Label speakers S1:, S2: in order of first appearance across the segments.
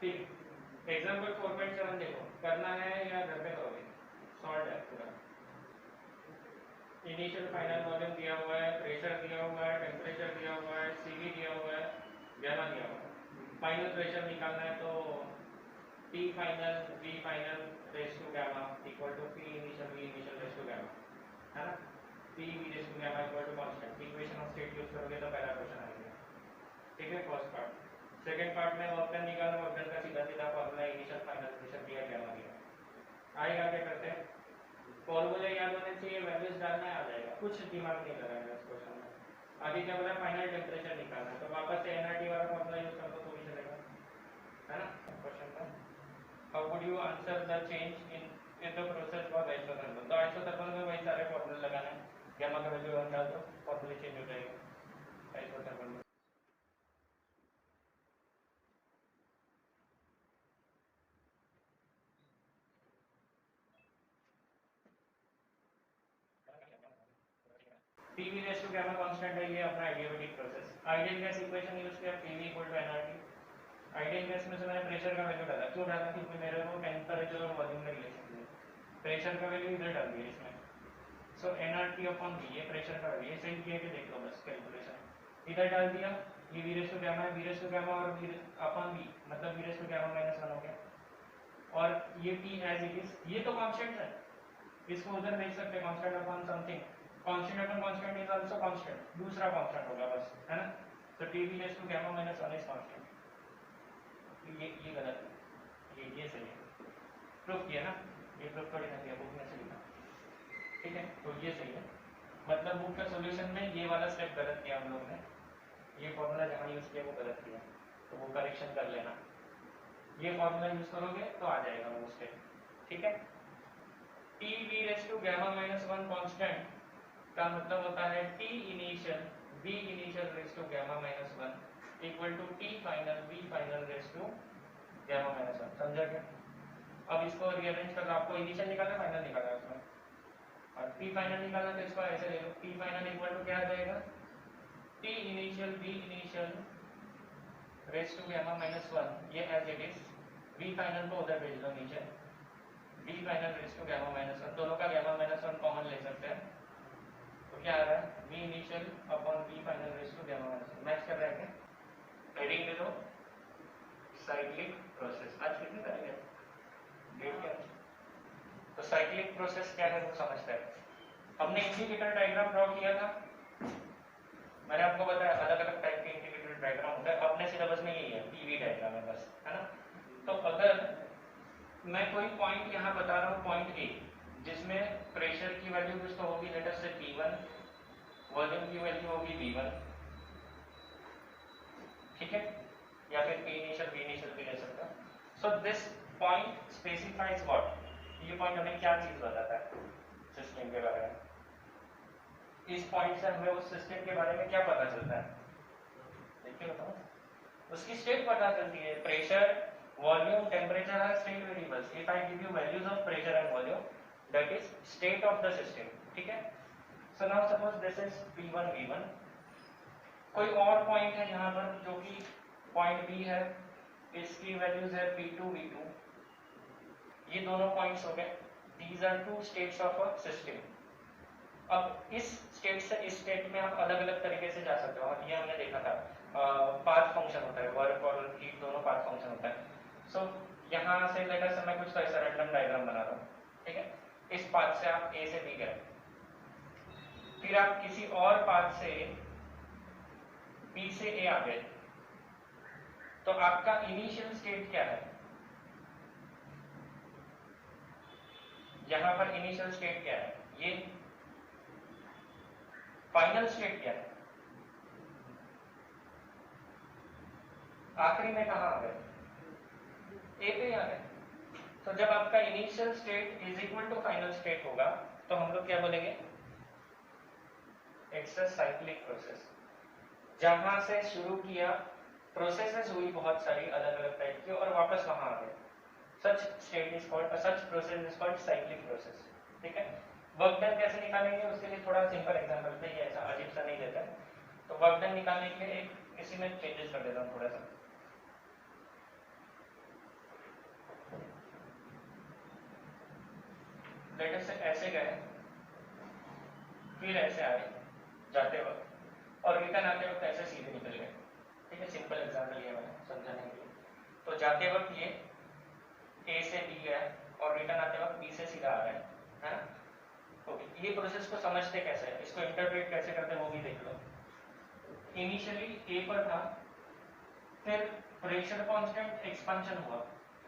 S1: ठीक। एग्जाम्पल 4.7 देखो, करना है या घर पे करोगे? सॉल्व है पूरा। इनिशियल फाइनल वॉल्यूम दिया हुआ है, प्रेशर दिया हुआ है, टेम्परेचर दिया हुआ है, सीवी दिया हुआ है, गैमा दिया हुआ है। फाइनल प्रेशर निकालना है तो P final V final raise to gamma equal to P initial V initial raise to gamma, है ना? P V raise to gamma equal to constant. Equation of state use करोगे तो पहला क्वेश्चन आएगा। ठीक है, फर्स्ट पार्ट। सेकंड पार्ट में work done निकालना, वर्क डन का सीधा सीधा फॉर्मूला इनिशियल फाइनल प्रेशर दिया गैमा दिया। आएगा क्या करते हैं, फॉर्मूले याद होने चाहिए, वैल्यूज डालना है, आ जाएगा, कुछ दिमाग नहीं लगाएगा इस क्वेश्चन में। आगे क्या बोला, फाइनल टेम्परेचर निकालना है, तो वापस से एनआरटी वाला फॉर्मूला यूज कर दो तो भी चलेगा, है ना? क्वेश्चन का how would you answer the change in the process for isothermal, तो आइसोथर्मल में वही सारे फॉर्मूले लगाने हैं, गैमा का वैल्यू डाल दो, फॉर्मूले चेंज हो जाएगा आइसोथर्मल में। PV raise to gamma constant है, ये अपना adiabatic process. Ideal gas equation use किया, PV equal to NRT. Ideal gas में से मैंने प्रेशर का वैल्यू डाला, क्यों डाला? क्योंकि मेरे को टेम्परेचर और वॉल्यूम में रिलेशन है, प्रेशर का वैल्यू इधर डाल दिया इसमें। सो एनआरटी अपॉन V, ये प्रेशर का वैल्यू, ये सही किया कि देख लो बस, कैलकुलेशन इधर डाल दिया। ये V रेस टू गैमा है, V रेस टू गैमा और V अपॉन V मतलब V रेस टू गैमा -1 हो गया, और ये P एज इट इज, ये तो कांस्टेंट है, इसको उधर देख सकते हैं, constant upon something, constant upon constant is also constant, दूसरा कांस्टेंट होगा बस, है ना? तो T raise to gamma -1 is constant. ये गलत है, ये सही है, प्रूफ किया ना, ये प्रूफ थोड़ी ना किया, बुक में से लिखा, ठीक है? तो ये सही है, मतलब बुक का सॉल्यूशन में ये वाला स्टेप गलत किया हम लोग ने, ये फॉर्मूला जहाँ यूज किया वो गलत किया, तो वो करेक्शन कर लेना, ये फॉर्मूला यूज करोगे तो आ जाएगा वो स्टेप, ठीक है? T V raise to gamma -1 constant का मतलब होता है T initial V initial raise to gamma -1 equal to T final V final raise to gamma -1, समझा क्या? अब इसको रीअरेंज करना, आपको इनिशियल निकालना, फाइनल निकालना है उसमें, और P फाइनल निकालना, तो इसको ऐसे ले लो, P फाइनल इक्वल टू क्या आ जाएगा, T initial V initial raise to gamma -1, ये as it is, V final को उधर भेज दो नीचे, V final raise to gamma -1, दोनों का गैमा -1 कॉमन ले सकते हैं, तो क्या आ रहा है, V initial upon V final raise to gamma -1, match कर रहा है क्या? हेडिंग दे दो, साइक्लिक प्रोसेस। आज कितनी तारीख है, डेट क्या है? तो साइक्लिक प्रोसेस क्या है वो समझते हैं। हमने इंडिकेटर डायग्राम ड्रॉ किया था, मैंने आपको बताया अलग अलग टाइप के इंडिकेटर डायग्राम होता है, अपने सिलेबस में यही है, PV डायग्राम है बस, है ना? तो अगर मैं कोई पॉइंट यहाँ बता रहा हूँ, पॉइंट A, जिसमें प्रेशर की वैल्यू कुछ तो होगी, लेट अस से P1, वॉल्यूम की वैल्यू होगी V1, ठीक है? या फिर P इनिशियल V इनिशियल भी ले सकता है। So this point specifies what, ये पॉइंट हमें क्या चीज बताता है सिस्टम के बारे में, इस पॉइंट से हमें उस सिस्टम के बारे में क्या पता चलता है, देखिए बताओ, उसकी स्टेट पता चलती है, pressure, volume, temperature are state variables. If I give you values of pressure and volume, that is state of the system, ठीक है? So now suppose this is P1 V1, कोई और पॉइंट है यहाँ पर जो कि पॉइंट B है, इसकी वैल्यूज है P2 V2, ये दोनों पॉइंट्स हो गए, these are two states of a system। अब इस स्टेट से इस स्टेट में आप अलग अलग तरीके से जा सकते हो, ये हमने देखा था, पाथ फंक्शन होता है, वर्क और हीट दोनों पाथ फंक्शन होता है। सो यहाँ से लेकर से मैं कुछ तो ऐसा रैंडम डायग्राम बना रहा हूँ, ठीक है? इस पाथ से आप A से B गए, फिर आप किसी और पाथ से B से A आ गए, तो आपका इनिशियल स्टेट क्या है, यहाँ पर इनिशियल स्टेट क्या है, ये फाइनल स्टेट क्या है, आखिरी में कहाँ आ गए, A पे आ गए। तो जब आपका initial state is equal to final state होगा तो हम लोग क्या बोलेंगे, इट्स अ साइक्लिक प्रोसेस। जहां से शुरू किया, प्रोसेसेस हुई बहुत सारी अलग अलग टाइप की और वापस वहां आ गए, such state is called, such process is called cyclic process, ठीक है? वर्क डन कैसे निकालेंगे उसके लिए थोड़ा सिंपल एग्जांपल पे, ऐसा अजीब सा नहीं लेते, तो वर्क डन निकालने के लिए एक इसी में चेंजेस कर देता हूँ थोड़ा सा, लेट अस से ऐसे गए, फिर ऐसे आए जाते वक्त, और रिटर्न आते वक्त ऐसे सीधे निकल गए। ठीक है, सिंपल एग्जाम्पल लिया मैंने समझाने के लिए। तो जाते वक्त ये ए से बी गया और रिटर्न आते वक्त बी से सीधा आ रहा है ना। ओके, ये प्रोसेस को समझते कैसे है, इसको इंटरप्रेट कैसे करते हैं वो भी देख लो। इनिशियली ए पर था, फिर प्रेशर कांस्टेंट, एक्सपेंशन हुआ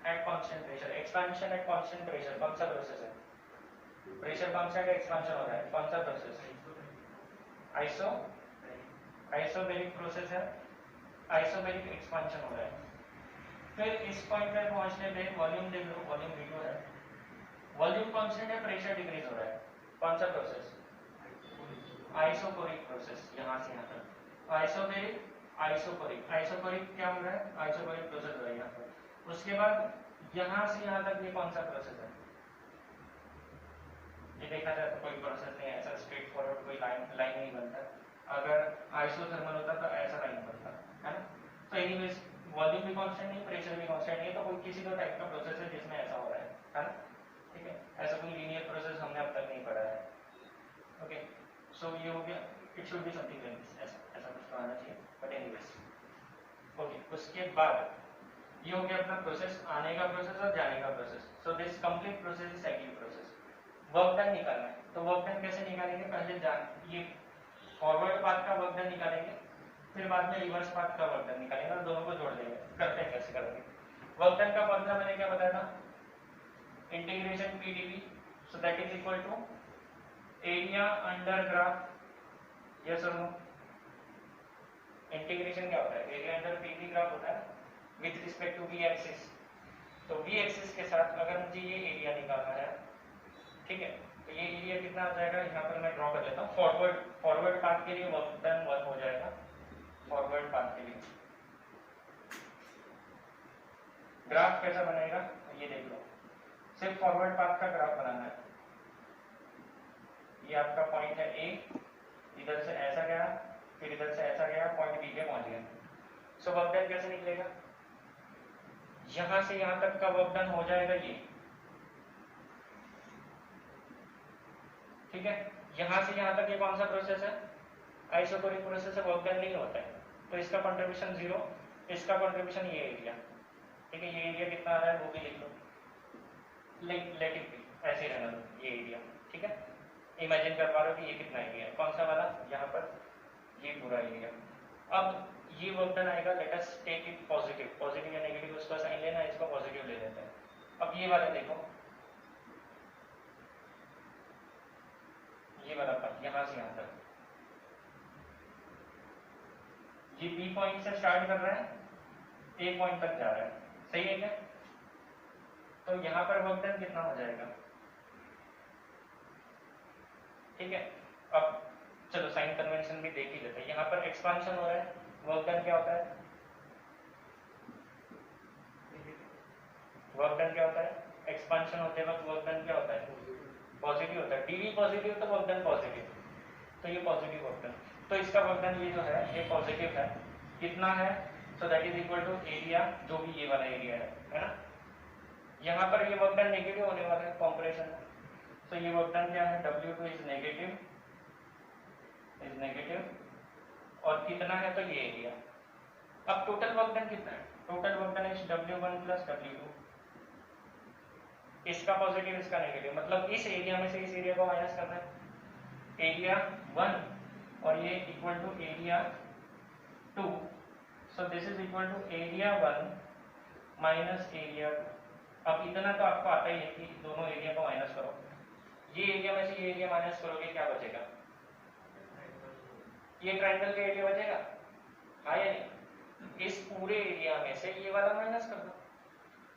S1: at constant pressure, expansion at constant pressure, कौन सा प्रोसेस है? प्रेशर कांस्टेंट एक्सपेंशन हो रहा है, कौन सा प्रोसेस? आइसोबैरिक प्रोसेस है, आइसोबैरिक एक्सपेंशन हो रहा है। फिर इस पॉइंट पे पहुंचने पे वॉल्यूम देख लो, वॉल्यूम V2 है, वॉल्यूम कांस्टेंट है, प्रेशर डिक्रीज हो रहा है, कौन सा प्रोसेस? Isochoric process. यहाँ से यहाँ तक आइसोबैरिक, आइसोकोरिक, आइसोकोरिक क्या हो रहा है? आइसोकोरिक प्रोसेस हो रहा है यहाँ पर। उसके बाद यहाँ से यहाँ तक ये कौन सा प्रोसेस है? ये देखा जाए तो कोई प्रोसेस नहीं है, ऐसा स्ट्रेट फॉरवर्ड कोई लाइन नहीं बनता। अगर आइसोथर्मल होता तो ऐसा लाइन बनता है ना। तो एनीवेज वॉल्यूम भी कांस्टेंट नहीं, प्रेशर भी कांस्टेंट नहीं, तो कोई किसी तो टाइप का प्रोसेस है जिसमें ऐसा हो रहा है ना। ठीक है, ऐसा कोई लीनियर प्रोसेस हमने अब तक नहीं पढ़ा है। ओके, सो ये हो गया, it should be something like this, ऐसा कुछ तो आना चाहिए, बट एनीवेज। ओके, उसके बाद ये हो गया अपना प्रोसेस, आने का प्रोसेस और जाने का process. So this complete process is cyclic process. Work done निकालना है, तो वर्क डन कैसे निकालेंगे? पहले ये फॉरवर्ड पाथ का वर्क डन निकालेंगे, फिर बाद में रिवर्स पाथ का वर्क डन निकालेंगे और दोनों को जोड़ देंगे। करते हैं कैसे करेंगे? वर्क डन का फॉर्मूला मैंने क्या बताया था? Integration P D V, so that is equal to area under graph, yes और नो? इंटीग्रेशन क्या होता है? Area under P V graph होता है with respect to V axis. तो वी एक्सिस के साथ अगर मुझे ये एरिया निकालना है, ठीक है, तो ये एरिया कितना आ जाएगा? यहाँ पर मैं ड्रॉ कर लेता हूँ। फॉरवर्ड पाथ के लिए वर्क डन 1 हो जाएगा, फॉरवर्ड पाथ के लिए। ग्राफ कैसा बनेगा ये देख लो, सिर्फ फॉरवर्ड पाथ का ग्राफ बनाना है। ये आपका पॉइंट है ए, इधर से ऐसा गया, फिर इधर से ऐसा गया, पॉइंट बी पे पहुंच गया। सो वर्क डन कैसे निकलेगा? यहां से यहां तक का वर्क डन हो जाएगा ये, ठीक है। यहां से यहां तक ये कौन सा प्रोसेस है? आइसोकोरिक प्रोसेस है, वर्क डन नहीं होता है, तो इसका कंट्रीब्यूशन 0, इसका कंट्रीब्यूशन ये एरिया, ठीक है। ये एरिया कितना आ रहा है वो भी लिख लो, लेट इट बी, ऐसे रहना दो ये एरिया, ठीक है। इमेजिन कर पा रहे हो कि ये कितना एरिया है, कौन सा वाला? यहाँ पर ये पूरा एरिया। अब ये वर्क डन आएगा, let us take it positive, positive या नेगेटिव उसका साइन लेना, इसको पॉजिटिव ले लेते हैं। अब ये वाला देखो, ये वाला पार्ट यहां से यहां तक, ये बी पॉइंट से स्टार्ट कर रहा है, ए पॉइंट तक जा रहा है, सही है क्या? तो यहां पर वर्क डन कितना हो जाएगा? ठीक है, अब चलो साइन कन्वेंशन भी देख ही लेते हैं। यहाँ पर एक्सपांशन हो रहा है, वर्क डन क्या होता है? वर्क डन क्या होता है? एक्सपांशन होते वक्त वर्क डन क्या होता है? पॉजिटिव होता है। डीवी पॉजिटिव तो वर्क डन पॉजिटिव, तो ये पॉजिटिव वर्क डन। तो इसका वर्क डन ये जो है ये पॉजिटिव है, कितना है? So that is equal to area, जो भी ये वाला एरिया है ना। यहाँ पर ये वर्क डन नेगेटिव होने वाला है, कॉम्प्रेशन है, तो ये वर्क डन क्या है? W2 इज नेगेटिव, और कितना है? तो ये एरिया। अब टोटल वर्क डन कितना है? Total work done is W1 plus W2, इसका पॉजिटिव इसका नेगेटिव, मतलब इस एरिया में से इस एरिया को माइनस करना है। एरिया 1 और ये equal to area 2, so this is equal to area 1 minus area 2। अब इतना तो आपको आता ही है कि दोनों एरिया को माइनस करो, ये एरिया में से ये एरिया माइनस करोगे क्या बचेगा? ये ट्रायंगल का एरिया बचेगा, हाँ या नहीं? इस पूरे एरिया में से ये वाला माइनस कर दो,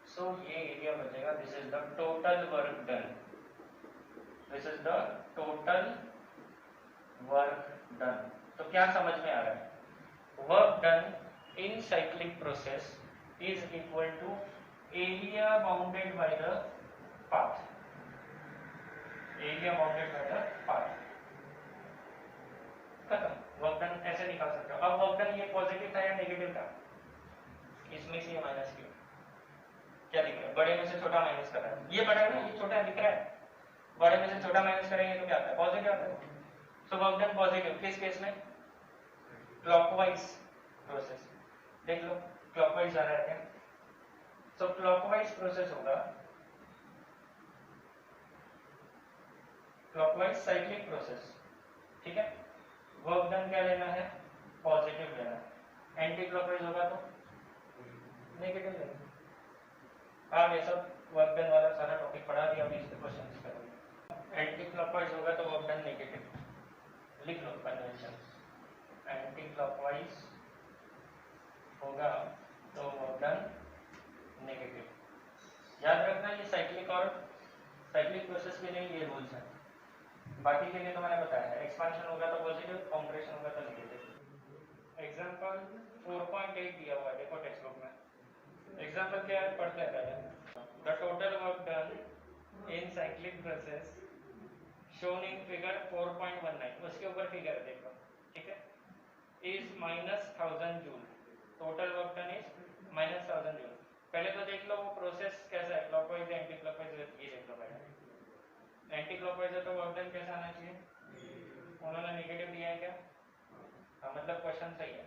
S1: सो ये एरिया बचेगा। This is the total work done, this is the total work done. तो क्या समझ में आ रहा है? Work done in cyclic process is equal to area bounded by the path, area bounded by the path. खत्म, work done ऐसे निकाल सकते हो। अब वर्क डन ये पॉजिटिव था या नेगेटिव था? इसमें से ये माइनस किया, क्या दिख रहा है? बड़े में से छोटा माइनस कर रहा है, ये बड़ा है ना, ये छोटा दिख रहा है, बड़े में से छोटा माइनस करेंगे तो क्या आता है, पॉजिटिव आता है। सो वर्क डन पॉजिटिव किस केस में, क्लॉकवाइज प्रोसेस। देख लो क्लॉकवाइज जा रहा है क्या, सो क्लॉकवाइज प्रोसेस होगा, क्लॉकवाइज साइक्लिक प्रोसेस, ठीक है। वर्क डन क्या लेना है, पॉजिटिव लेना है। एंटी क्लॉकवाइज होगा तो नेगेटिव लेना। आप ये सब वर्क डन वाला सारा टॉपिक पढ़ा दिया, अभी इसके क्वेश्चंस करेंगे। एंटी क्लॉकवाइज होगा तो वर्क डन नेगेटिव, लिख लो कन्वेंशन। एंटी क्लॉकवाइज होगा तो वर्क डन नेगेटिव। याद रखना ये साइक्लिक और साइक्लिक प्रोसेस के लिए ये रूल्स हैं, बाकी के लिए तो मैंने बताया है। एक्सपांशन होगा तो पॉजिटिव, कंप्रेशन होगा तो नेगेटिव। एग्जांपल 4.8 दिया हुआ है, देखो टेक्स्ट बुक में। एग्जांपल क्या है, पढ़ते हैं पहले। The total work done in cyclic process shown in figure 4.19, उसके ऊपर फिगर देखो, ठीक है, is -1000 joule. Total work done is -1000 joule. पहले तो देख लो वो प्रोसेस कैसा है, क्लॉकवाइज या एंटी क्लॉकवाइज, ये देख लो पहले। एंटी क्लॉकवाइज है तो वर्क डन कैसा आना चाहिए, उन्होंने नेगेटिव दिया है क्या, हाँ, मतलब क्वेश्चन सही है।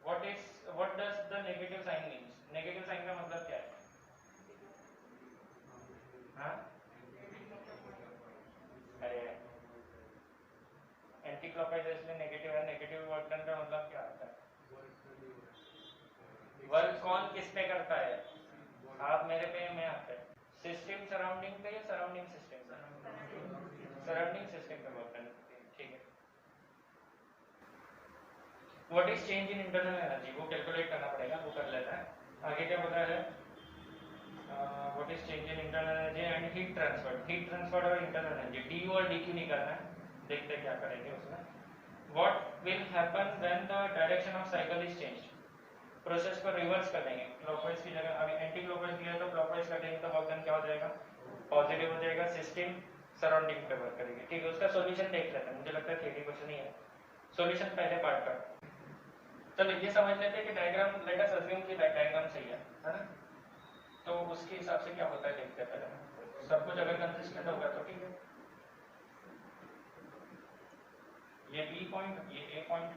S1: What does the negative sign means, negative sign का मतलब क्या है, हाँ, अरे एंटी क्लॉकवाइज इसलिए नेगेटिव है, नेगेटिव वर्क डन का मतलब क्या आता है, वर्क कौन किस पे करता है, आप मेरे पे, मैं आप पे, सिस्टम सराउंडिंग पे या सराउंडिंग सिस्टम, सराउंडिंग सिस्टम पे वर्क डन, ठीक है। What is change in internal energy, वो कैलकुलेट करना पड़ेगा, वो कर लेता है। आगे क्या बता रहे हैं, what is change in internal energy and heat transfer. Heat transfer और इंटरनल एनर्जी, डी और डी क्यू नहीं करना है, देखते क्या करेंगे उसमें। What will happen when the direction of cycle is changed, process को रिवर्स कर देंगे, क्लॉकवाइज की जगह अभी एंटी क्लॉकवाइज दिया है तो क्लॉकवाइज कर देंगे तो वर्क डन क्या हो जाएगा, पॉजिटिव हो जाएगा। सिस्टम सराउंडिंग पे वर्क करेगी, ठीक है। उसका सॉल्यूशन देख लेते हैं, मुझे लगता है थ्योरी क्वेश्चन ही है, सॉल्यूशन पहले पार्ट का। चलो ये समझ लेते हैं कि डायग्राम, लेट अस अज्यूम कि डायग्राम सही है ना, तो उसके हिसाब से क्या होता है देखते हैं पहले। सब कुछ अगर कंसिस्टेंट होगा तो ठीक है। ये बी पॉइंट, ये ए पॉइंट,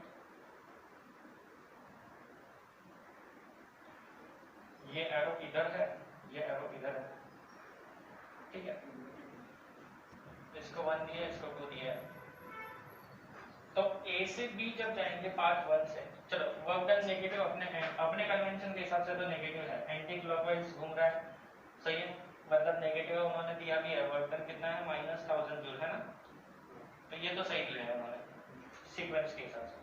S1: ये एरो इधर है, ये एरो इधर है, ठीक है। इसको 1 दिया, इसको 2 दिया। तो ए से बी जब जाएंगे पाथ 1 से, चलो वर्क डन नेगेटिव अपने कन्वेंशन के हिसाब से तो नेगेटिव है, एंटी क्लॉकवाइज घूम रहा है, सही है, मतलब नेगेटिव है, उन्होंने दिया भी है। वर्क डन कितना है, -1000 जूल है ना, तो ये तो सही लिया है उन्होंने सीक्वेंस के हिसाब से।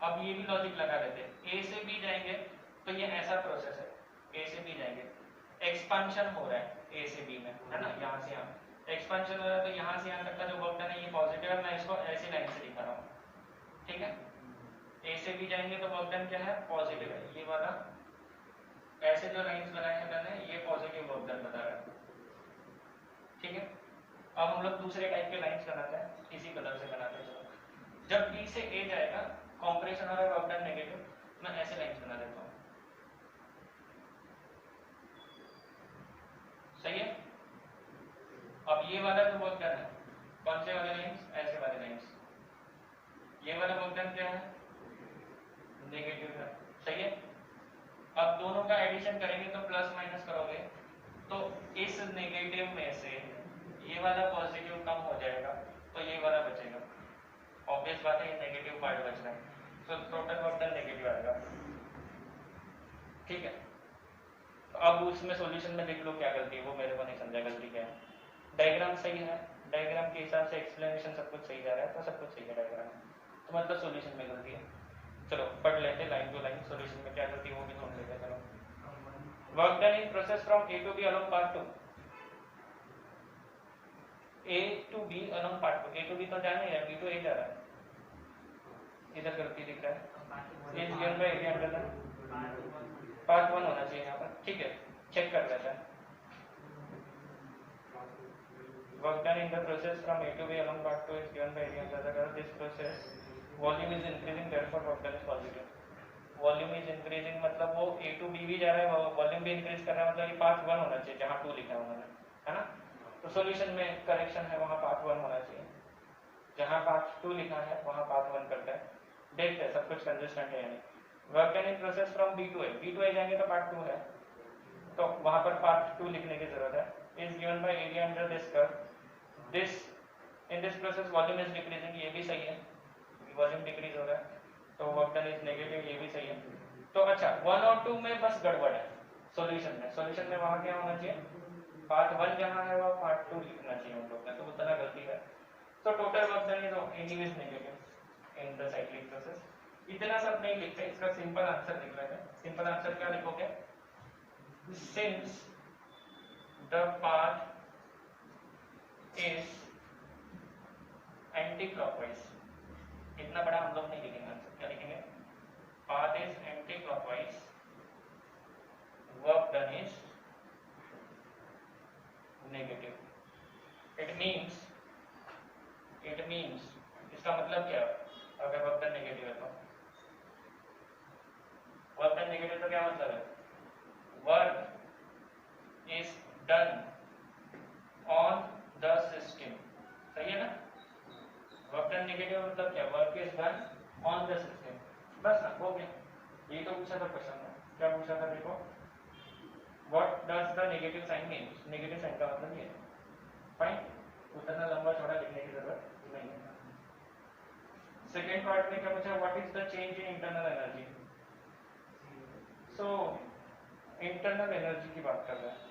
S1: अब ये भी लॉजिक लगा देते हैं, ए से बी जाएंगे तो ये ऐसा प्रोसेस है, ए से बी जाएंगे, एक्सपांशन हो रहा है ए से बी में, है ना, यहाँ से यहाँ एक्सपांशन हो रहा है, तो यहाँ से यहाँ तक का जो वर्क डन है ये पॉजिटिव है, मैं इसको ऐसी लाइन से दिखा रहा हूँ, ठीक है। ए से बी जाएंगे तो वर्क डन क्या है, पॉजिटिव है, ये वाला ऐसे जो लाइंस बनाए हैं मैंने, ये पॉजिटिव वर्क डन बता रहा है, ठीक है। अब हम लोग दूसरे टाइप के लाइंस बनाते हैं, इसी कलर से बनाते हैं। जब बी से ए जाएगा, कॉम्प्रेशन और वर्क डन नेगेटिव, मैं ऐसे लाइंस बना देता हूँ, सही है। अब ये वाला जो वर्क डन है, कौन से वाले लाइंस, ऐसे वाले लाइंस, ये वाला वर्क डन क्या है, नेगेटिव है, सही है। अब दोनों का एडिशन करेंगे तो प्लस माइनस करोगे तो इस नेगेटिव में से ये वाला पॉजिटिव कम हो जाएगा तो ये वाला बचेगा, ऑब्वियस बात है, ये नेगेटिव पार्ट बच रहा है, तो टोटल वर्क डन नेगेटिव आएगा, ठीक है। तो अब उसमें सॉल्यूशन में देख लो क्या गलती है, वो मेरे को नहीं समझा गलती क्या है। डायग्राम सही है, डायग्राम के हिसाब से एक्सप्लेनेशन सब कुछ सही जा रहा है, तो सब कुछ सही है डायग्राम, तो मतलब सॉल्यूशन में गलती है। चलो पढ़ लेते लाइन टू लाइन, सॉल्यूशन में क्या गलती है वो भी ढूंढ लेते हैं। चलो, work done in process from A to B along part 2, A to B along part 2, A to B तो जा नहीं रहा है, बी टू ए जा रहा है, इधर गलती दिख रहा है, is given by area under part 1 होना चाहिए यहाँ पर, ठीक है, चेक कर लेते हैं। Work done in the process from A to B along part 2 is given by area under the curve. This process volume is increasing, therefore work done is positive. Volume is increasing मतलब वो A to B भी जा रहा है, volume भी increase कर रहा है, मतलब ये पार्ट 1 होना चाहिए जहाँ 2 लिखा है उन्होंने, है ना। तो सॉल्यूशन में करेक्शन है वहाँ पाथ 1 होना चाहिए, जहाँ पाथ 2 लिखा है वहाँ पाथ 1 करता है। देखते हैं सब कुछ कंसिस्टेंट है यानी। Work done in process from B to A, B to A जाएंगे तो पार्ट 2 है, तो वहाँ पर पार्ट 2 लिखने की जरूरत है। Is given by area under this curve, this in this process volume is decreasing, ये भी सही है, वॉल्यूम डिक्रीज हो रहा है, तो वर्क डन इज नेगेटिव, ये भी सही है। तो अच्छा 1 और 2 में बस गड़बड़ है सॉल्यूशन में, सॉल्यूशन में वहाँ क्या होना चाहिए, पार्ट 1 जहाँ है वो पार्ट 2 लिखना चाहिए उन लोग का, तो उतना गलती है। तो total work done is anyways negative in the cyclic process. इतना सब नहीं लिखते, इसका सिंपल आंसर लिख रहे हैं। सिंपल आंसर क्या लिखोगे, since the path is anti clockwise, इतना बड़ा हम लोग नहीं लिखेंगे आंसर, क्या लिखेंगे, path is anti clockwise, work done is negative. It means इसका मतलब क्या है, अगर वर्क डन नेगेटिव है तो वर्क डन नेगेटिव तो क्या मतलब है, work is done on the system, सही है ना। वर्क डन नेगेटिव मतलब क्या, work is done on the system, बस ना हो गया। ये तो पूछा था क्वेश्चन में, क्या पूछा था देखो, what does the negative sign mean, negative sign का मतलब ये है, फाइन, उतना लंबा चौड़ा लिखने की जरूरत नहीं है। सेकेंड पार्ट में क्या पूछा, what is the change in internal energy, so internal energy की बात कर रहे हैं।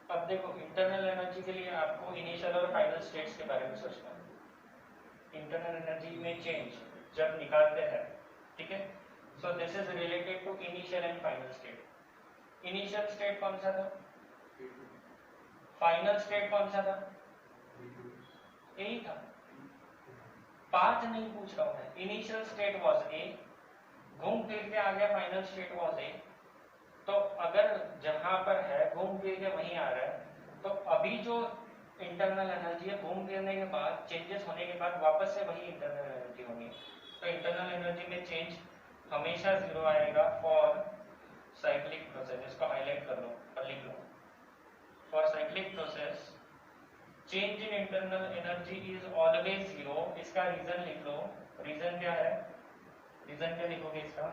S1: अब देखो इंटरनल एनर्जी के लिए आपको इनिशियल और फाइनल स्टेट्स के बारे में सोचना है। इंटरनल एनर्जी में चेंज जब निकालते हैं, ठीक है, so this is related to initial and final state. Initial state कौन सा था, फाइनल स्टेट कौन सा था, यही था। पाथ नहीं पूछ रहा हूं मैं, इनिशियल स्टेट वाज ए, घूम फिर के आ गया फाइनल स्टेट वाज ए, तो अगर जहां पर है घूम फिर के वहीं आ रहा है, तो अभी जो इंटरनल एनर्जी है घूम फिरने के बाद, चेंजेस होने के बाद वापस से वही इंटरनल एनर्जी होगी। तो इंटरनल एनर्जी में चेंज हमेशा 0 आएगा फॉर साइक्लिक प्रोसेस, इसको हाईलाइट कर लो और लिख लो, for cyclic process change in internal energy is always 0। इसका रीजन लिख लो, रीजन क्या है, रीजन क्या लिखोगे इसका,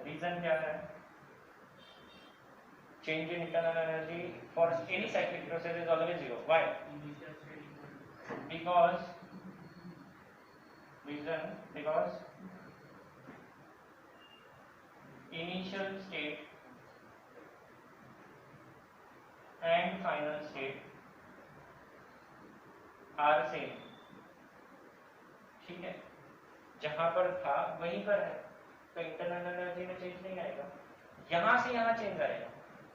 S1: रीजन क्या है, change in internal energy for any cyclic process is always 0. Why? Because initial state and final state are same, ठीक है, जहां पर था वहीं पर है, तो इंटरनल एनर्जी में चेंज नहीं आएगा। यहां से यहां चेंज आएगा,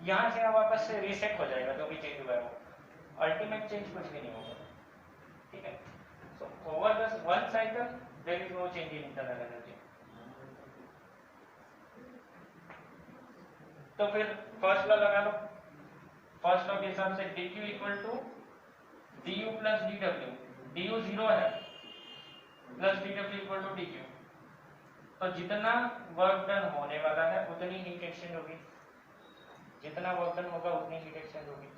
S1: यहां से यहाँ वापस से रीसेट हो जाएगा, जो भी चेंज हुआ है वो अल्टीमेट चेंज कुछ भी नहीं होगा, ठीक है। So over the one cycle there is no change in internal energy. तो फिर फर्स्ट लॉ लगा लो, फर्स्ट लॉ के हिसाब से dq equal to du plus dw, du 0 है, plus dw equal to dq, तो जितना वर्क डन होने वाला है उतनी हीट एक्सचेंज होगी, जितना वर्क डन होगा उतनी हीट एक्सचेंज होगी।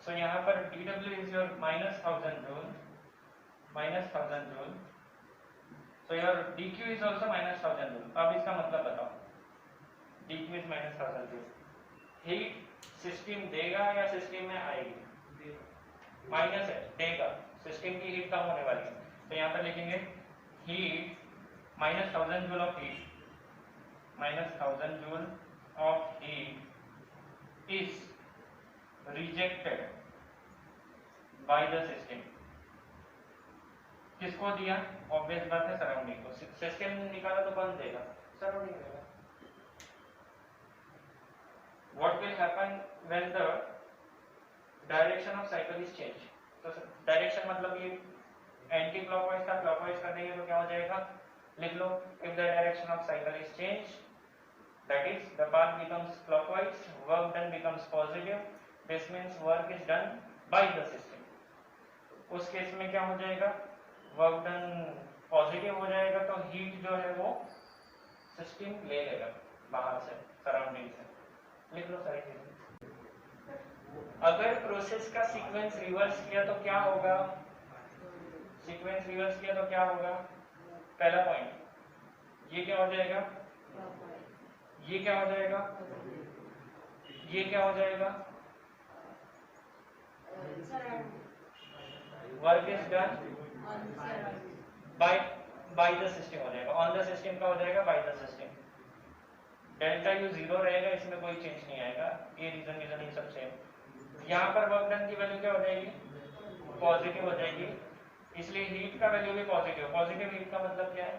S1: सो यहाँ पर dw is your -1000 joule, -1000 joule, so your dq is also -1000 joule. अब इसका मतलब बताओ, dq is -1000 joule, heat system देगा या सिस्टम में आएगी, माइनस है, देगा, सिस्टम की हीट कम होने वाली है, तो यहाँ पर लिखेंगे heat -1000 joule of heat, -1000 joule of heat is rejected by the system. किसको दिया, ऑब्वियस बात है सराउंडिंग को, सिस्टम निकाला तो कौन देगा, सराउंडिंग देगा। What will happen when the direction of cycle is changed? तो डायरेक्शन मतलब ये एंटी क्लॉकवाइज था क्लॉकवाइज कर देंगे तो क्या हो जाएगा, लिख लो, if the direction of cycle is changed, that is the path becomes clockwise, work done becomes positive, this means work is done by the system. उस केस में क्या हो जाएगा, वर्क डन पॉजिटिव हो जाएगा, तो हीट जो है वो सिस्टम ले लेगा बाहर से, सराउंडिंग से। लिख लो सारी चीजें। अगर प्रोसेस का सीक्वेंस रिवर्स किया तो क्या होगा, सीक्वेंस रिवर्स किया तो क्या होगा, पहला पॉइंट, ये क्या हो जाएगा, ये क्या हो जाएगा, ये क्या हो जाएगा, work is done by the system हो जाएगा, ऑन द सिस्टम का हो जाएगा by the system. Delta U zero रहेगा, इसमें कोई चेंज नहीं आएगा, ये रीजन ये सब सेम। यहाँ पर वर्क डन की वैल्यू क्या हो जाएगी, पॉजिटिव हो जाएगी, इसलिए हीट का वैल्यू भी पॉजिटिव। पॉजिटिव हीट का मतलब क्या है,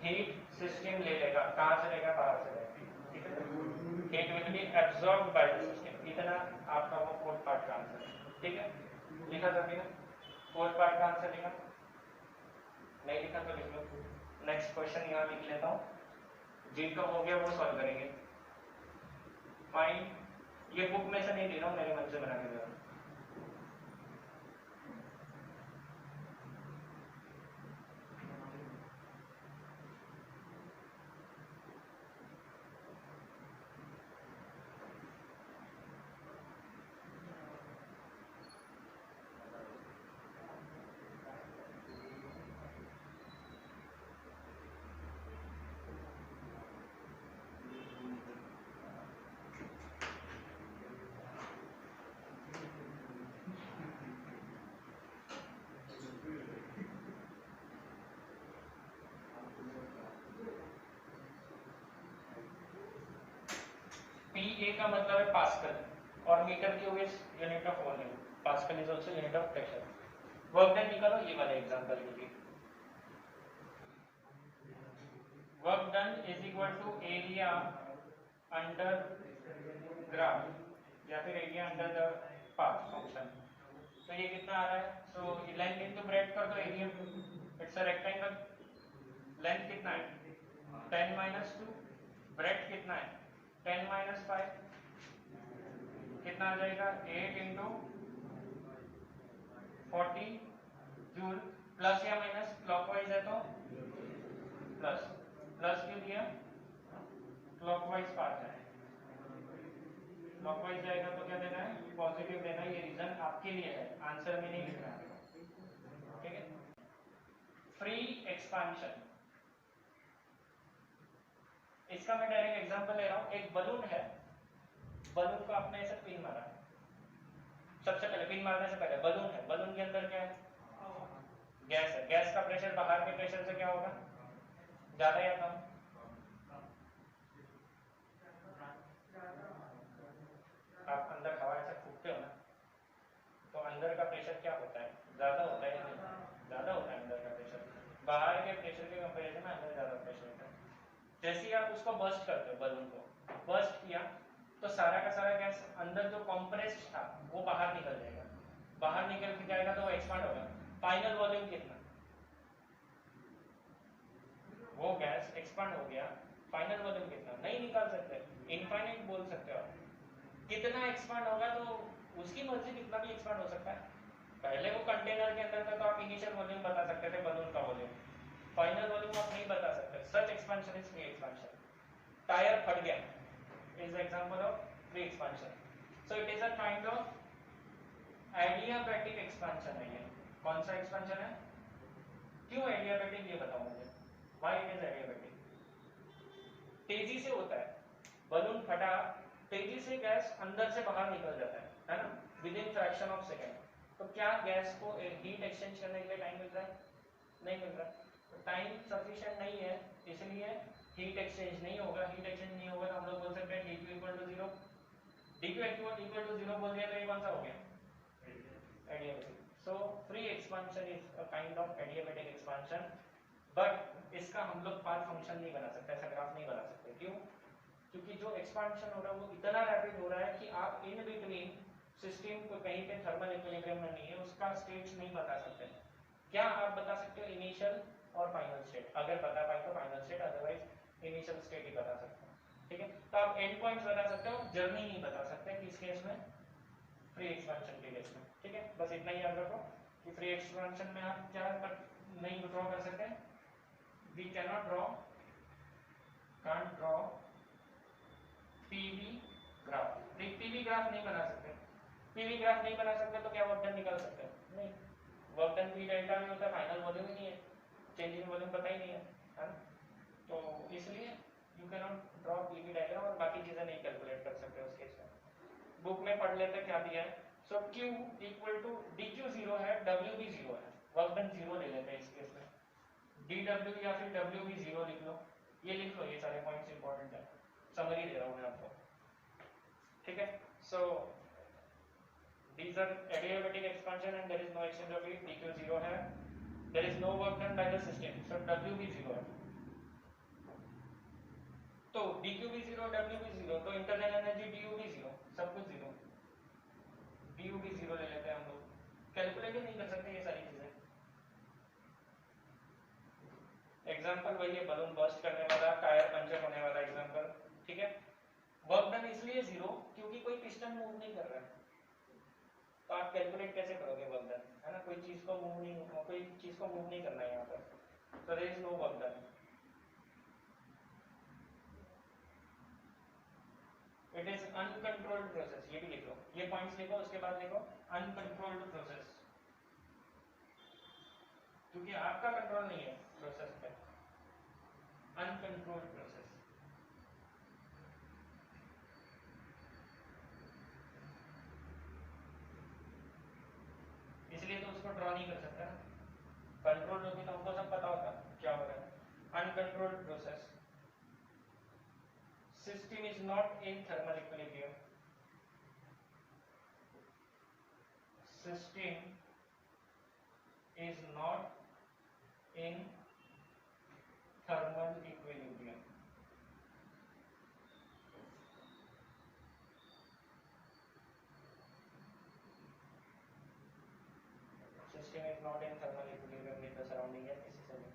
S1: हीट सिस्टम ले लेगा, कहाँ से लेगा, बाहर से लेगा, ठीक है। Heat will be absorbed by the system. इतना आपका वो फोर्थ पार्ट का आंसर है, ठीक है। लिखा सभी ने फोर्थ पार्ट का आंसर लिखा, नहीं लिखा तो लिख लो। नेक्स्ट क्वेश्चन यहाँ लिख लेता हूँ, जिनका हो गया वो सॉल्व करेंगे। फाइन, ये बुक में से नहीं दे रहा हूँ, मेरे मन से बना के दे रहा हूँ। PA का मतलब है पास्कल और metre cube is unit of volume, pascal is also unit of pressure. Work done निकालो, ये वाले एग्जांपल के लिए। Work done is equal to area under graph या फिर area under the path function. तो ये कितना आ रहा है, सो लेंथ इनटू ब्रेड्थ कर दो, area, it's a rectangle, length कितना है 10 - 2, ब्रेड्थ कितना है 10 - 5, कितना आ जाएगा 8 × 40 जूल। प्लस या माइनस, क्लॉकवाइज है तो प्लस, प्लस क्यों दिया, क्लॉकवाइज पाथ है, क्लॉकवाइज जाएगा तो क्या देना है, पॉजिटिव देना है। ये रीजन आपके लिए है, आंसर में नहीं लिखना है, ठीक है। फ्री एक्सपांशन, इसका मैं डायरेक्ट एग्जांपल ले रहा हूँ। एक बलून है, बलून को आपने ऐसे पिन मारा, सबसे पहले पिन मारने से पहले बलून है, बलून के अंदर क्या है, गैस है, गैस का प्रेशर बाहर के प्रेशर से क्या होगा, ज्यादा या कम, आप अंदर हवा ऐसे फूकते हो ना, तो अंदर का प्रेशर क्या होता है, ज्यादा होता है या नहीं, ज्यादा होता है अंदर का प्रेशर, बाहर के प्रेशर के कंपैरिजन में अंदर ज्यादा प्रेशर होता है। जैसे ही आप उसको बर्स्ट करते हो, बलून को बर्स्ट किया तो सारा का सारा गैस अंदर जो कंप्रेस्ड था वो बाहर निकल जाएगा, बाहर निकल के जाएगा तो वो एक्सपांड होगा। फाइनल वॉल्यूम कितना, वो गैस एक्सपांड हो गया, फाइनल वॉल्यूम कितना नहीं निकाल सकते, इनफाइनाइट बोल सकते हो आप। कितना एक्सपांड होगा तो उसकी मर्जी, कितना भी एक्सपांड हो सकता है। पहले वो कंटेनर के अंदर था तो आप इनिशियल वॉल्यूम बता सकते थे, बलून का वॉल्यूम, फाइनल वॉल्यूम आप नहीं बता सकते। Such expansion is free expansion. Tyre फट गया is example of free expansion. So it is a kind of adiabatic expansion है ये। कौन सा एक्सपेंशन है, क्यों एडियाबैटिक ये बताओ मुझे, व्हाई इट इज एडियाबैटिक। तेजी से होता है, बलून फटा, तेजी से गैस अंदर से बाहर निकल जाता है ना, with in fraction of second. तो क्या गैस को हीट एक्सचेंज करने के लिए टाइम मिल रहा है, नहीं मिल रहा, टाइम सफिशिएंट नहीं है, इसलिए हीट एक्सचेंज नहीं होगा। हीट एक्सचेंज नहीं होगा तो हम लोग बोल सकते हैं dq = 0, dq = 0 बोल दिया तो ये कौन सा हो गया, adiabatic. So free expansion is a kind of adiabatic expansion, but इसका हम लोग पाथ फंक्शन नहीं बना सकते, ऐसा ग्राफ नहीं बना सकते। क्यों, क्योंकि जो एक्सपेंशन हो रहा है वो इतना रैपिड हो रहा है कि आप इन बिटवीन सिस्टम को कहीं पे थर्मल इक्विलिब्रियम में नहीं है, उसका स्टेट्स नहीं बता सकते। क्या आप बता सकते हो इनिशियल और फाइनल अगर बता पाए तो final state, otherwise initial state ही बता सकते हैं, ठीक है। तो आप एंड पॉइंट्स बता सकते हो, जर्नी नहीं बता सकते किस केस में, फ्री एक्सपेंशन के केस में, ठीक है। बस इतना ही याद रखो कि फ्री एक्सपेंशन में आप क्या नहीं ड्रॉ कर सकते, we cannot draw, can't draw PV graph, PV graph नहीं बना सकते। पीवी ग्राफ नहीं बना सकते तो क्या वर्क डन निकाल सकते हैं, नहीं, वर्क डन पी डेल्टा में होता है, फाइनल वॉल्यूम ही नहीं है, चेंज इन वॉल्यूम पता ही नहीं है ना, तो इसलिए you can not draw PV diagram और बाकी चीजें नहीं कैलकुलेट कर सकते उस केस में। बुक में पढ़ लेते क्या दिया है, सो Q इक्वल टू dQ 0 है, W भी 0 है, वर्क डन 0 ले लेते हैं इस केस में, dW या फिर W भी 0 लिख लो, ये लिख लो, ये सारे पॉइंट्स इंपॉर्टेंट है, समरी दे रहा हूं मैं आपको, ठीक है। सो these are adiabatic expansion and there is no exchange of heat, dQ 0 है, there is no work done by the system, so W भी 0 है, तो dQ भी 0, W भी 0, तो इंटरनल एनर्जी du भी 0, सब कुछ 0, du भी 0 ले लेते हैं हम लोग, कैलकुलेट ही नहीं कर सकते ये सारी चीजें। एग्जांपल वही है, बलून बर्स्ट करने वाला, टायर पंचर होने वाला एग्जांपल, ठीक है। वर्क डन इसलिए 0 क्योंकि कोई पिस्टन मूव नहीं कर रहा है, तो आप कैलकुलेट कैसे करोगे वर्क डन, है ना, कोई चीज को मूव नहीं करना है यहाँ पर, so there is no work done, it is uncontrolled process, ये भी लिख लो, ये पॉइंट्स लिखो, उसके बाद लिखो uncontrolled process, क्योंकि आपका कंट्रोल नहीं है प्रोसेस पे, uncontrolled process, इसलिए तो उसको ड्रॉ नहीं कर सकता, कंट्रोल होगी तो हमको सब पता होता क्या हो रहा है। Uncontrolled process, system is not in thermal equilibrium, system is not in thermal equilibrium, system is not in thermal equilibrium with the surrounding या किसी से भी,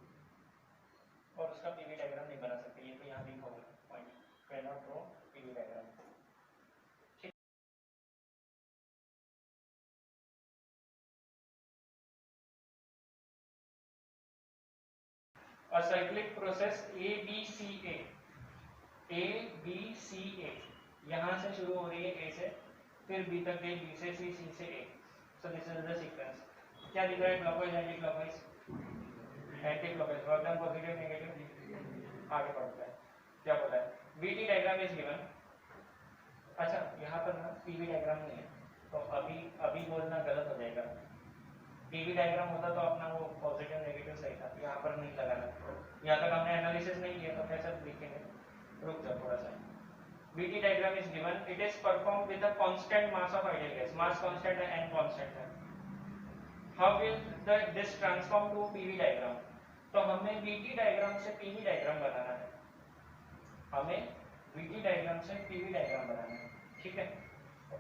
S1: और उसका पीवी डायग्राम नहीं बना सकते, ये तो यहाँ लिखा हुआ है point, can not draw PV diagram, a cyclic process ABCA, ABCA, यहाँ से शुरू हो रही है A से, फिर B तक गई, B से C, C से A, so this is the sequence, क्या दिख रहा है, clockwise anti clockwise, anti clockwise, work done positive negative, आगे बढ़ता है, क्या बोला है, VT डायग्राम इज गिवन, अच्छा यहाँ पर ना PV डायग्राम नहीं है, तो अभी बोलना गलत हो जाएगा, पीवी डायग्राम होता तो अपना वो पॉजिटिव नेगेटिव सही था, यहाँ पर नहीं लगाना, यहाँ तक हमने एनालिसिस नहीं किया तो कैसे लिखेंगे, रुक जाओ थोड़ा सा। VT diagram is given, it is perform with a constant mass of ideal gas, mass constant है, n कांस्टेंट है, how will this transform to PV diagram, तो हमें VT डायग्राम से पीवी डायग्राम बनाना है, हमें VT डायग्राम से PV diagram बनाना है, ठीक है।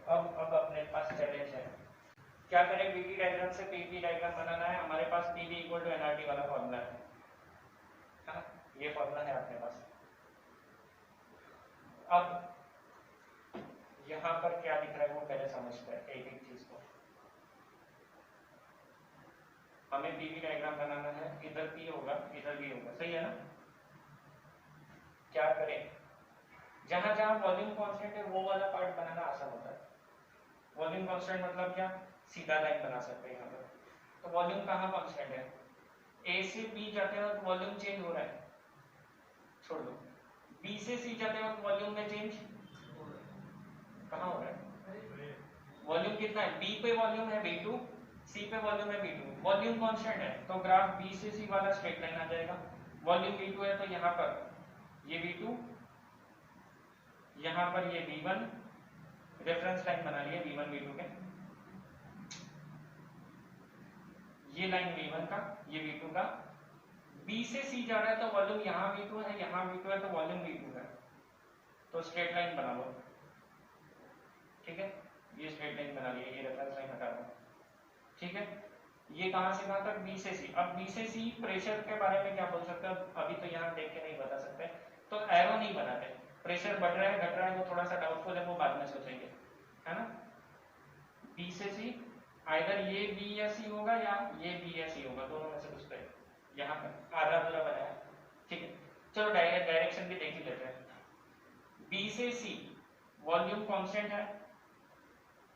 S1: अब अपने पास चैलेंज है, क्या करें, VT डायग्राम से PV डायग्राम बनाना है, हमारे पास PV इक्वल टू NRT वाला फॉर्मूला है ना, ये फॉर्मूला है अपने पास। अब यहाँ पर क्या दिख रहा है वो पहले समझते हैं एक एक चीज को, हमें PV डायग्राम बनाना है, इधर P होगा इधर V होगा, सही है ना, क्या करें, जहां जहां वॉल्यूम कांस्टेंट है वो वाला पार्ट बनाना आसान होता है, वॉल्यूम कांस्टेंट मतलब क्या, सीधा लाइन बना सकते हैं यहाँ पर, तो वॉल्यूम कहाँ कांस्टेंट है, A से B जाते वक्त वॉल्यूम चेंज हो रहा है, छोड़ दो, B से C जाते वक्त वॉल्यूम में चेंज कहाँ हो रहा है, वॉल्यूम कितना है, B पे वॉल्यूम है V2, C पे वॉल्यूम है V2, वॉल्यूम कांस्टेंट है, तो ग्राफ B से C वाला स्ट्रेट लाइन आ जाएगा, वॉल्यूम V2 है तो यहाँ पर ये V2, यहाँ पर ये V1, रेफरेंस लाइन बना लिया V1 V2 के, ये लाइन V1 का, ये V2 का, B से C जा रहा है तो वॉल्यूम यहाँ V2 है, यहाँ V2 है तो वॉल्यूम V2 है, तो स्ट्रेट लाइन बना लो, ठीक है, ये स्ट्रेट लाइन बना लिया, ये रेफरेंस लाइन हटा दो, ठीक है। ये कहाँ से कहाँ तक, बी से सी। अब बी से सी प्रेशर के बारे में क्या बोल सकते हैं, अभी तो यहाँ देख के नहीं बता सकते, तो एरो नहीं बनाते। प्रेशर बढ़ रहा है घट रहा है वो थोड़ा सा डाउटफुल है, वो बाद में सोचेंगे, है ना। बी से सी आइदर ये बी या सी होगा या ये बी या सी होगा, दोनों में से कुछ तो है। यहाँ पर आधा अधूरा बनाया, ठीक है। चलो डायरेक्शन भी देख ही लेते हैं। बी से सी वॉल्यूम कांस्टेंट है,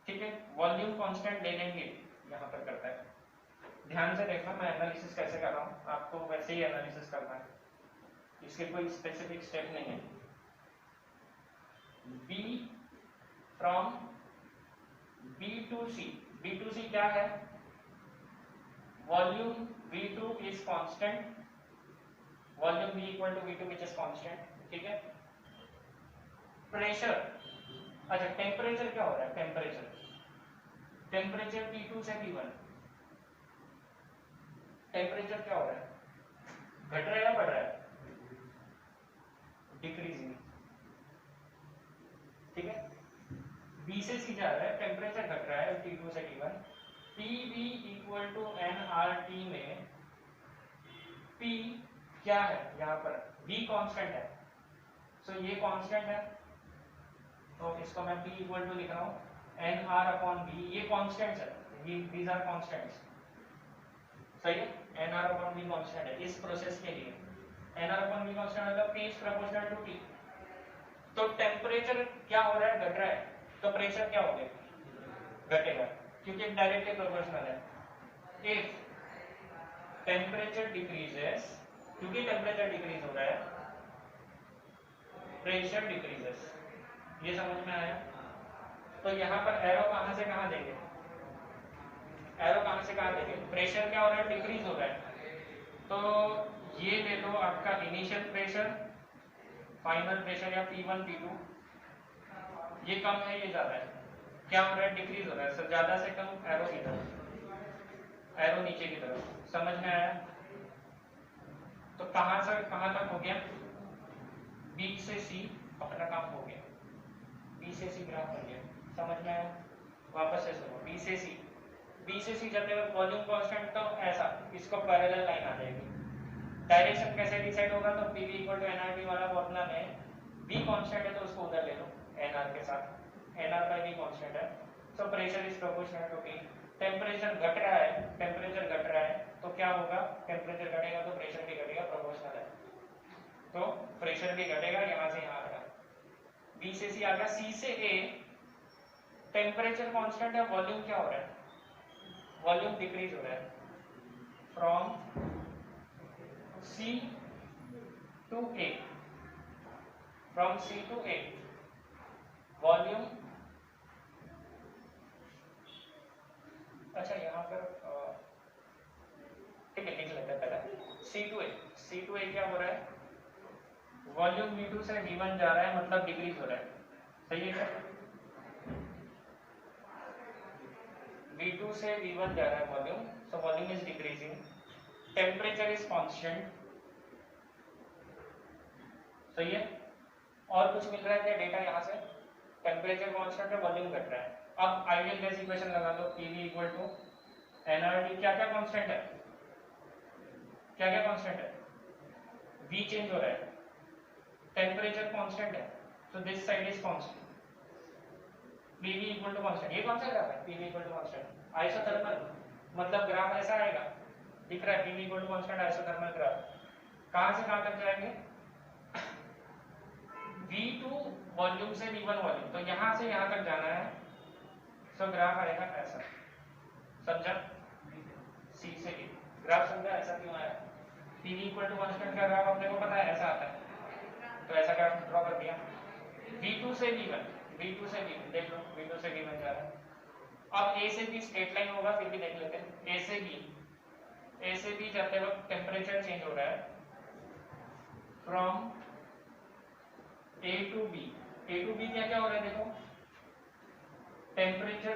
S1: ठीक है। वॉल्यूम कांस्टेंट ले लेंगे, यहाँ पर करता है। ध्यान से देखना मैं एनालिसिस कैसे कर रहा हूँ, आपको वैसे ही एनालिसिस करना है, इसके कोई स्पेसिफिक स्टेप नहीं है। B from B to C, B to C क्या है, volume V2 is constant, volume V equal to V2 which is constant, ठीक है। प्रेशर, अच्छा टेम्परेचर क्या हो रहा है, टेम्परेचर T2 से T1, टेम्परेचर क्या हो रहा है, घट रहा है या बढ़ रहा है, डिक्रीजिंग, ठीक है। बी से सी जा रहा है, टेम्परेचर घट रहा है T2 से T1, PV equal to nRT में P क्या है, यहाँ पर V कांस्टेंट है, सो ये कांस्टेंट है, तो इसको मैं P इक्वल टू लिख रहा हूँ nR अपॉन V, ये कांस्टेंट्स है, these are constants, सही है। nR अपॉन V कांस्टेंट है इस प्रोसेस के लिए, nR अपॉन V कांस्टेंट मतलब P is proportional to T। तो टेम्परेचर क्या हो रहा है, घट रहा है, तो प्रेशर क्या हो गया, घटेगा, क्योंकि डायरेक्टली प्रोपोर्शनल है। इफ टेम्परेचर डिक्रीजेस, क्योंकि टेम्परेचर डिक्रीज हो रहा है, प्रेशर डिक्रीजेस, ये समझ में आया। तो यहाँ पर एरो कहाँ से कहाँ देंगे, एरो कहाँ से कहाँ देंगे, प्रेशर क्या हो रहा है, डिक्रीज हो रहा है, तो ये ले लो आपका इनिशियल प्रेशर, फाइनल प्रेशर या P1 P2, ये कम है ये ज्यादा है, क्या हो रहा है, डिक्रीज हो रहा है, सर ज्यादा से कम एरो की तरफ, एरो नीचे की तरफ, समझ में आया। तो कहां से कहां तक हो गया, बी से सी अपना काम हो गया, बी से सी ग्राफ बन गया, समझ में आया। वापस से सुनो, बी से सी जाते हुए वॉल्यूम कांस्टेंट तो ऐसा, इसको पैरेलल लाइन आ जाएगी। डायरेक्शन कैसे डिसाइड होगा, तो PV इक्वल टू nRT वाला फॉर्मूला में V कांस्टेंट है तो उसको उधर ले लो nR के साथ, nR बाय V कांस्टेंट है, so pressure is proportional to T। Temperature घट रहा है, तो क्या होगा, टेम्परेचर घटेगा तो प्रेशर भी घटेगा, प्रोपोर्शनल है, तो प्रेशर भी घटेगा, यहाँ से यहाँ आएगा। B से C आ गया, C से A टेम्परेचर कांस्टेंट है, वॉल्यूम क्या हो रहा है, वॉल्यूम डिक्रीज हो रहा है, from C to A, from C to A volume, अच्छा यहाँ पर ठीक है लिख लेते हैं पहले, C to A क्या हो रहा है, वॉल्यूम V2 से V1 जा रहा है, मतलब डिक्रीज हो रहा है, सही है क्या, V2 से V1 जा रहा है volume, so volume is decreasing, temperature is constant, सही है। और कुछ मिल रहा है क्या डेटा, यहाँ से टेम्परेचर कांस्टेंट है, वॉल्यूम घट रहा है। अब आइडियल गैस इक्वेशन लगा लो, PV इक्वल टू nRT, क्या क्या कांस्टेंट है, क्या क्या कांस्टेंट है, V चेंज हो रहा है, टेम्परेचर कांस्टेंट है, so this side is constant, PV equal to constant, ये कौन सा ग्राफ है, PV equal to constant isothermal, मतलब ग्राफ ऐसा आएगा, दिख रहा है PV equal to constant isothermal graph. कहां से कहां तक जाएंगे, V2 वॉल्यूम से V1 वॉल्यूम, तो यहां से यहां तक जाना है, सो ग्राफ आएगा ऐसा, समझा, C से D ग्राफ समझा, ऐसा क्यों आया, PV इक्वल टू कांस्टेंट का ग्राफ अपने को पता है ऐसा आता है, तो ऐसा ग्राफ ड्रॉ कर दिया। V2 से V1 देख लो, V2 से V1 जा रहा है। अब A से B स्ट्रेट लाइन होगा, फिर भी देख लेते हैं, A से B जाते वक्त टेम्परेचर चेंज हो रहा है, फ्रॉम A to B क्या क्या हो रहा है, देखो टेम्परेचर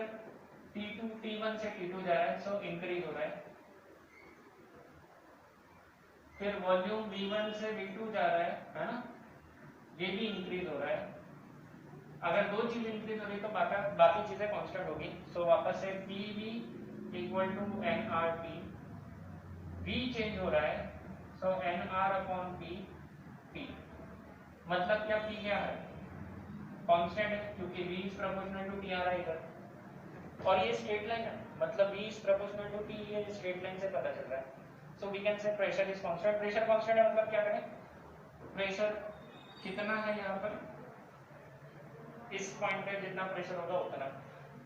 S1: T1 से T2 जा रहा है, सो इंक्रीज हो रहा है, फिर वॉल्यूम V1 से V2 जा रहा है ना, ये भी इंक्रीज हो रहा है। अगर दो चीज इंक्रीज हो रही तो बाकी चीजें कांस्टेंट होगी, सो वापस से PV equal to N R T, V change हो रहा है, so N R upon P, P मतलब क्या, P क्या है, कांस्टेंट है क्योंकि V is proportional to T आ रहा है इधर, और ये स्ट्रेट लाइन है मतलब V is proportional to T, ये स्ट्रेट लाइन से पता चल रहा है। So we can say pressure is constant, pressure constant है मतलब क्या करें, प्रेशर कितना है यहाँ पर, इस पॉइंट पे जितना प्रेशर होगा उतना,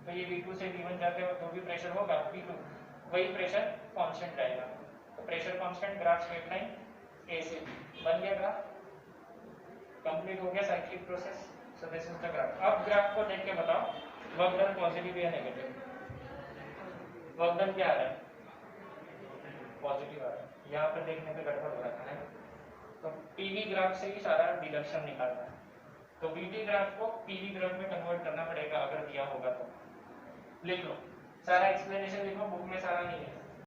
S1: तो ये V2 से V1 जाते हो तो भी प्रेशर होगा, P2 वही प्रेशर कांस्टेंट रहेगा। तो pressure constant, graph straight line A से B बन गया, ग्राफ कंप्लीट हो गया cyclic process. So this is the graph. अब ग्राफ को देख के बताओ वर्क डन पॉजिटिव या नेगेटिव, वर्क डन क्या आ रहा है, पॉजिटिव आ रहा है, यहाँ पर देखने पे गड़बड़ हो रहा है, तो पीवी ग्राफ से ही सारा डिडक्शन निकालना है, तो वीटी ग्राफ को पीवी ग्राफ में कन्वर्ट करना पड़ेगा अगर दिया होगा तो। लिख लो सारा एक्सप्लेनेशन, लिखो बुक में सारा नहीं है।